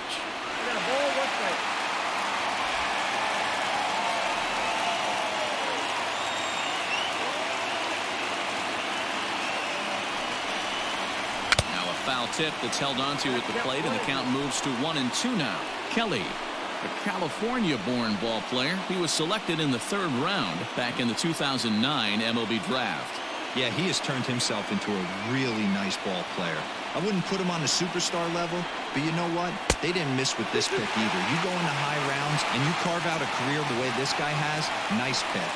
Now a foul tip that's held onto at the plate, and the count moves to 1-2 now. Kelly, a California-born ball player. He was selected in the 3rd round back in the 2009 MLB draft. Yeah, he has turned himself into a really nice ball player. I wouldn't put him on the superstar level, but you know what? They didn't miss with this pick either. You go into high rounds and you carve out a career the way this guy has. Nice pick.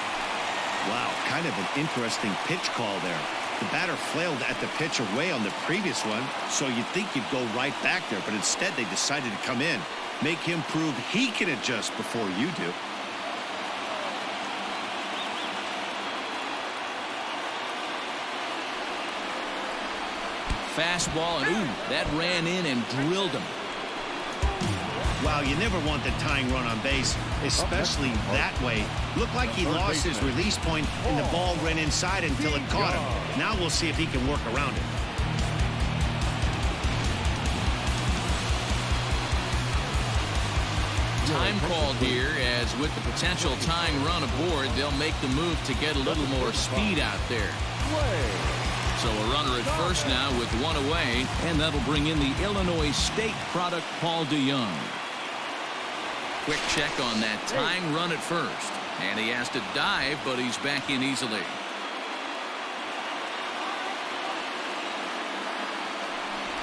Wow, kind of an interesting pitch call there. The batter flailed at the pitch away on the previous one, so you'd think you'd go right back there, but instead they decided to come in, make him prove he can adjust before you do. Fastball, and ooh, that ran in and drilled him. Well, you never want the tying run on base, especially that way. Looked like he lost his release point, and the ball ran inside until it caught him. Now we'll see if he can work around it. Time called here, as with the potential tying run aboard, they'll make the move to get a little more speed out there. So a runner at first now with one away, and that'll bring in the Illinois State product, Paul DeYoung. Quick check on that tying run at first, and he has to dive, but he's back in easily.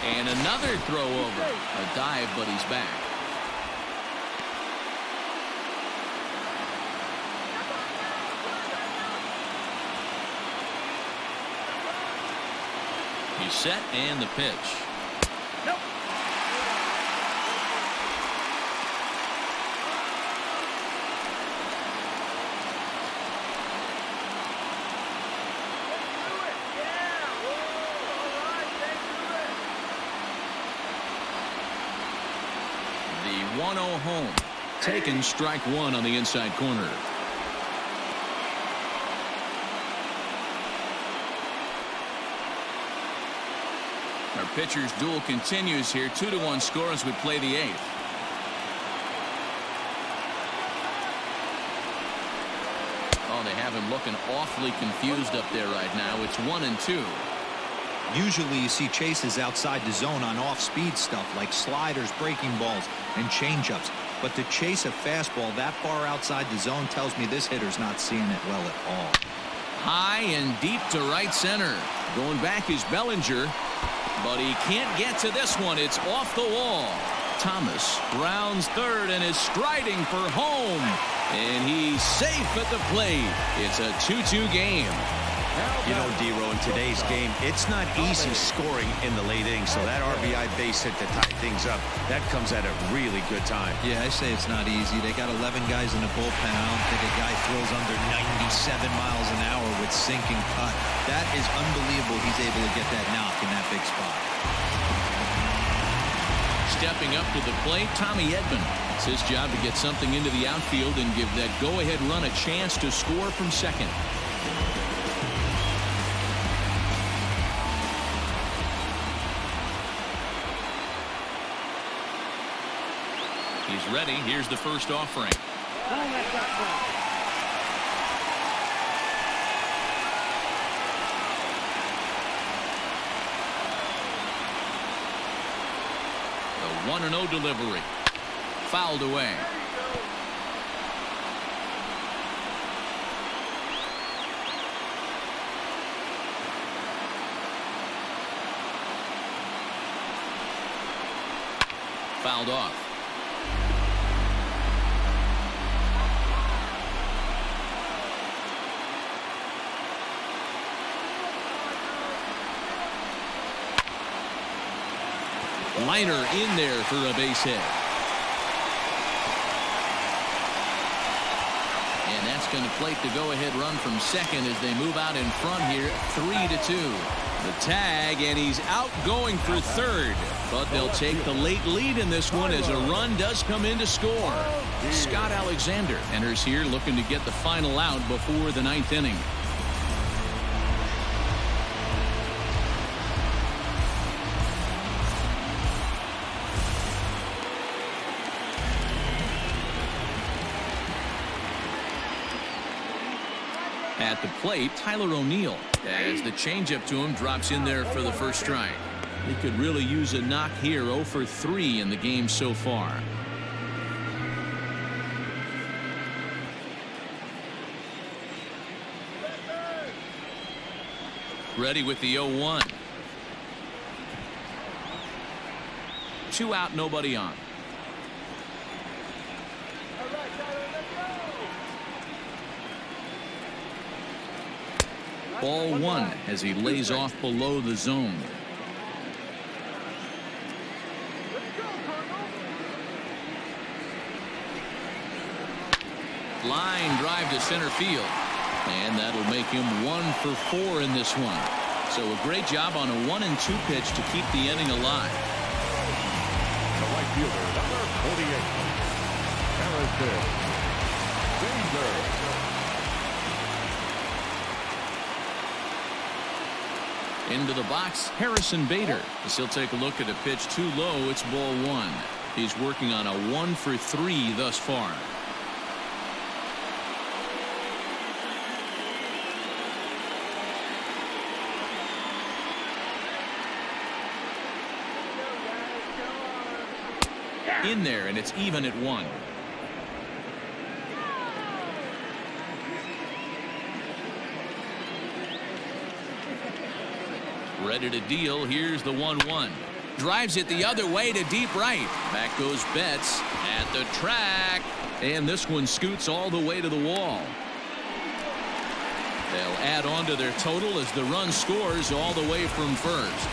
And another throw over. A dive, but he's back. He's set, and the pitch. Nope. The 1-0 home. Taken strike one on the inside corner. Our pitcher's duel continues here. 2-1 score as we play the eighth. Oh, they have him looking awfully confused up there right now. It's 1-2. Usually you see chases outside the zone on off-speed stuff like sliders, breaking balls, and changeups. But to chase a fastball that far outside the zone tells me this hitter's not seeing it well at all. High and deep to right center. Going back is Bellinger. But he can't get to this one. It's off the wall. Thomas rounds third and is striding for home. And he's safe at the plate. It's a 2-2 game. You know, D-Row, in today's game, it's not easy scoring in the late innings, so that RBI base hit to tie things up, that comes at a really good time. Yeah, I say it's not easy. They got 11 guys in the bullpen. I don't think a guy throws under 97 miles an hour with sink and cut. That is unbelievable he's able to get that knock in that big spot. Stepping up to the plate, Tommy Edman. It's his job to get something into the outfield and give that go-ahead run a chance to score from second. He's ready. Here's the first offering. The 1-0 delivery. Fouled away. Fouled off. Liner in there for a base hit. And that's going to plate the go-ahead run from second as they move out in front here, 3-2. The tag, and he's out going for third. But they'll take the late lead in this one as a run does come in to score. Scott Alexander enters here looking to get the final out before the ninth inning. At the plate, Tyler O'Neill, as the changeup to him drops in there for the first strike. He could really use a knock here. 0 for 3 in the game so far. Ready with the 0-1. 2 out, nobody on. Ball 1 as he lays off below the zone. Line drive to center field. And that'll make him 1 for 4 in this one. So a great job on a 1-2 pitch to keep the inning alive. The right fielder, number 48, Harrison Bader. Into the box, Harrison Bader. As he'll take a look at a pitch too low, it's ball one. He's working on a 1-for-3 thus far. In there, and it's even at 1. Ready to deal. Here's the 1-1. Drives it the other way to deep right. Back goes Betts at the track. And this one scoots all the way to the wall. They'll add on to their total as the run scores all the way from first.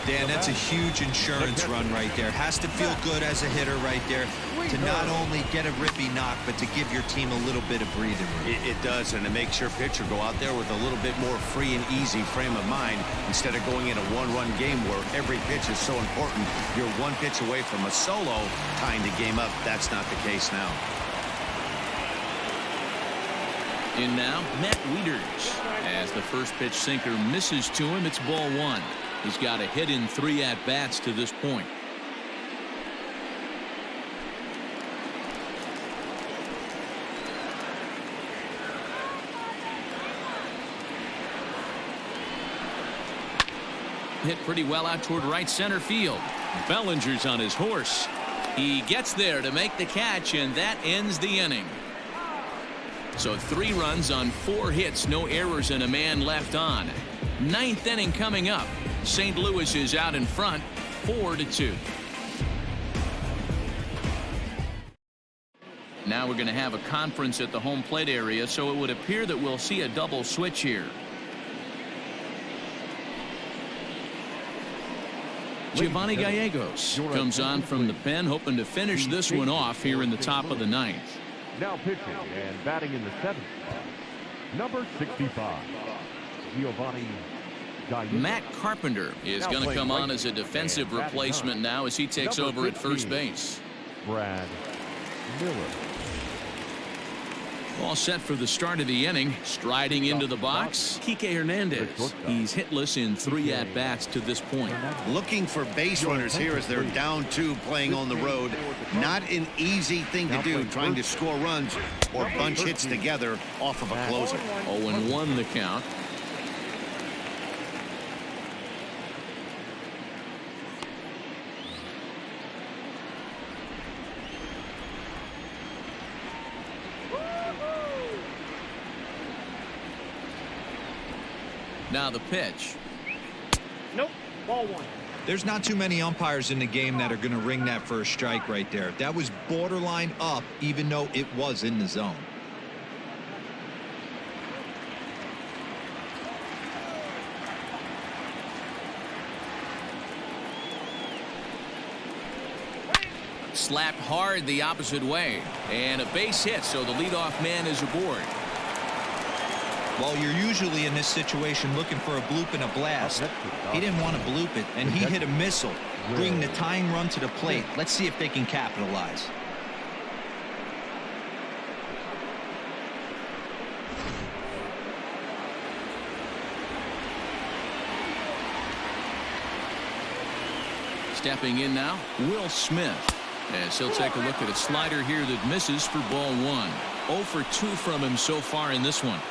Dan, that's a huge insurance run right there. Has to feel good as a hitter right there to not only get a rippy knock, but to give your team a little bit of breathing room. It does, and it makes your pitcher go out there with a little bit more free and easy frame of mind instead of going in a one-run game where every pitch is so important. You're one pitch away from a solo tying the game up. That's not the case now. In now, Matt Wieters. As the first pitch sinker misses to him, it's ball one. He's got a hit in 3 at-bats to this point. Hit pretty well out toward right center field. Bellinger's on his horse. He gets there to make the catch, and that ends the inning. So 3 runs on 4 hits, no errors, and a man left on. 9th inning coming up. St. Louis is out in front, 4-2. Now we're going to have a conference at the home plate area, so it would appear that we'll see a double switch here. Giovanni Gallegos comes on from the pen, hoping to finish this one off here in the top of the 9th. Now pitching and batting in the 7th, number 65, Giovanni Gallegos. Matt Carpenter is going to come on as a defensive replacement now as he takes over at first base. Brad Miller. All set for the start of the inning. Striding into the box, Kike Hernandez. He's hitless in 3 at-bats to this point. Looking for base runners here as they're down 2 playing on the road. Not an easy thing to do, trying to score runs or bunch hits together off of a closer. 0-1 the count. Now the pitch. Nope. Ball 1. There's not too many umpires in the game that are going to ring that first strike right there. That was borderline up, even though it was in the zone. Slapped hard the opposite way. And a base hit, so the leadoff man is aboard. Well, you're usually in this situation looking for a bloop and a blast. He didn't want to bloop it, and he hit a missile, bringing the tying run to the plate. Let's see if they can capitalize. Stepping in now, Will Smith. As he'll take a look at a slider here that misses for ball 1. 0 for 2 from him so far in this one.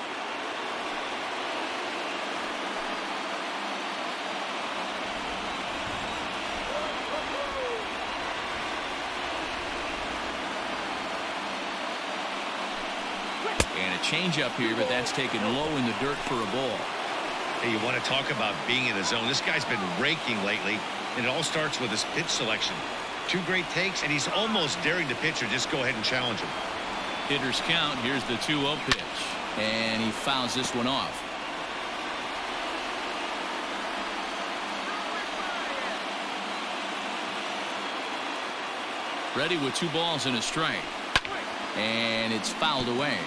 And a changeup here, but that's taken low in the dirt for a ball. Hey, you want to talk about being in the zone. This guy's been raking lately, and it all starts with his pitch selection. 2 great takes, and he's almost daring the pitcher just go ahead and challenge him. Hitters count. Here's the 2-0 pitch. And he fouls this one off. Ready with 2 balls and a strike. And it's fouled away.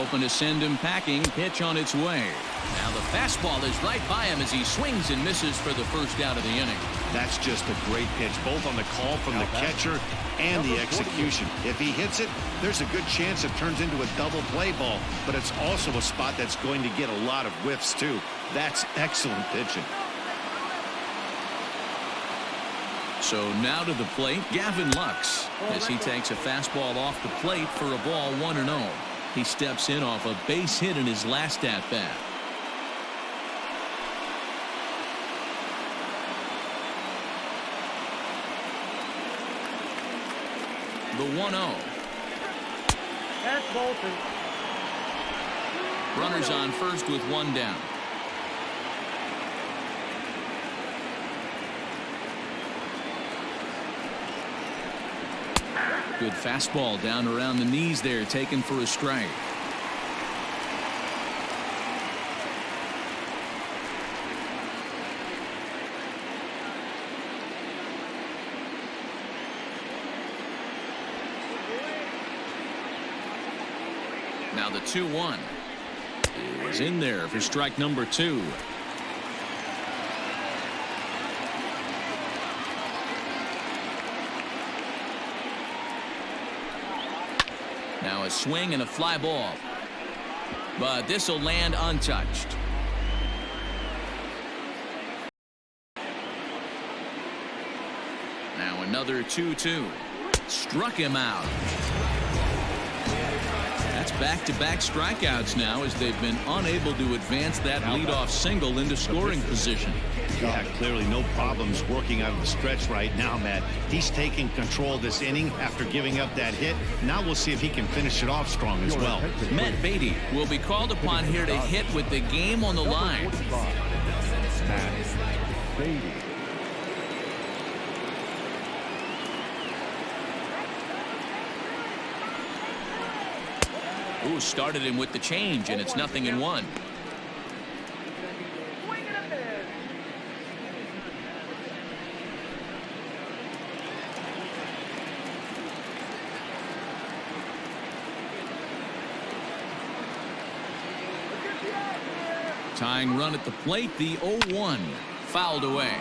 hoping to send him packing. Pitch on its way. Now the fastball is right by him as he swings and misses for the first out of the inning. That's just a great pitch, both on the call from the catcher and the execution. If he hits it, there's a good chance it turns into a double play ball, but it's also a spot that's going to get a lot of whiffs too. That's excellent pitching. So now to the plate, Gavin Lux, as he takes a fastball off the plate for a ball 1-0. He steps in off a base hit in his last at-bat. The 1-0. That's Bolton. Runners on first with one down. Good fastball down around the knees there, taken for a strike. Now the 2-1 is in there for strike number 2. Now a swing and a fly ball, but this will land untouched. Now another 2-2. Struck him out. That's back-to-back strikeouts now, as they've been unable to advance that leadoff single into scoring position. Yeah, clearly no problems working out of the stretch right now, Matt. He's taking control of this inning after giving up that hit. Now we'll see if he can finish it off strong as well. Matt Beatty will be called upon here to hit with the game on the line. Matt Beatty. Ooh, started him with the change, and it's 0-1. Tying run at the plate, the 0-1 fouled away.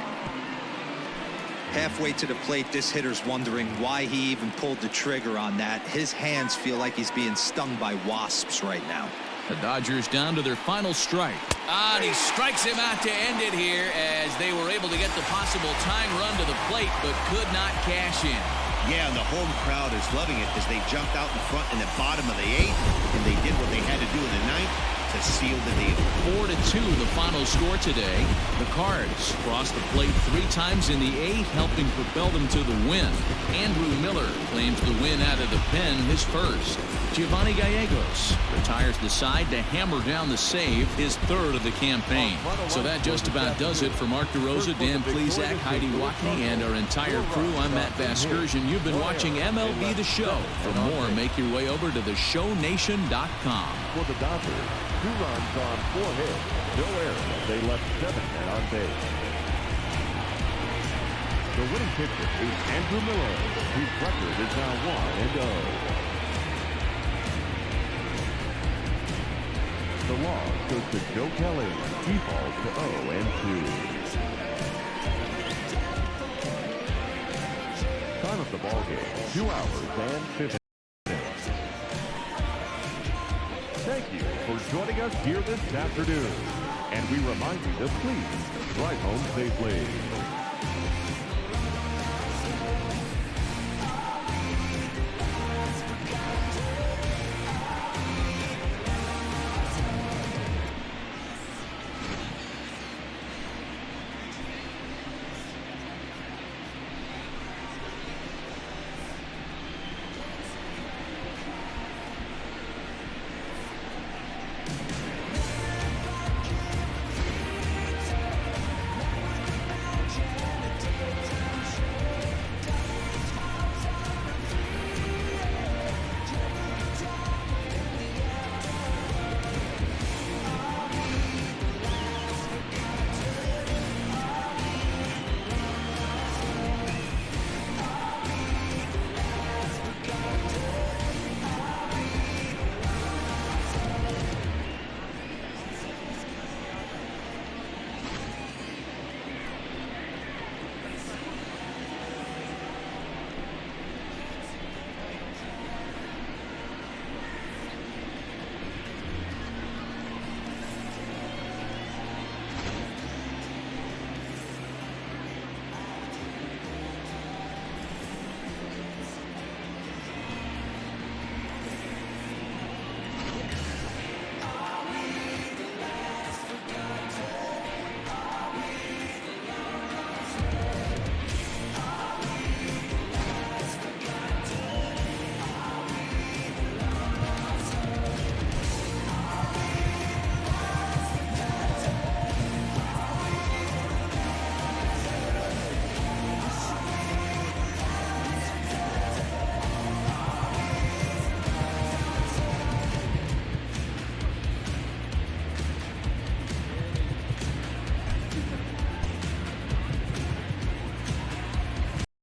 Halfway to the plate, this hitter's wondering why he even pulled the trigger on that. His hands feel like he's being stung by wasps right now. The Dodgers down to their final strike. And he strikes him out to end it here, as they were able to get the possible tying run to the plate but could not cash in. Yeah, and the home crowd is loving it as they jumped out in front in the bottom of the 8th, and they did what they had to do in the 9th to seal the deal. 4-2 the final score today. The Cards crossed the plate 3 times in the 8th, helping propel them to the win. Andrew Miller claims the win out of the pen, his first. Giovanni Gallegos retires the side to hammer down the save, his 3rd of the campaign. So that just about does it for Mark DeRosa, Dan Plesac, Heidi Wackney, and our entire crew. I'm Matt Vasgersian. You've been watching MLB The Show. For more, make your way over to theshownation.com. For the Dodgers, 2 runs on 4 hits. No errors. They left 7 men on base. The winning pitcher is Andrew Miller, whose record is now 1-0. The loss goes to Joe Kelly. He falls to 0-2. Time of the ball game, 2 hours and 50 minutes. Thank you for joining us here this afternoon. And we remind you to please drive home safely.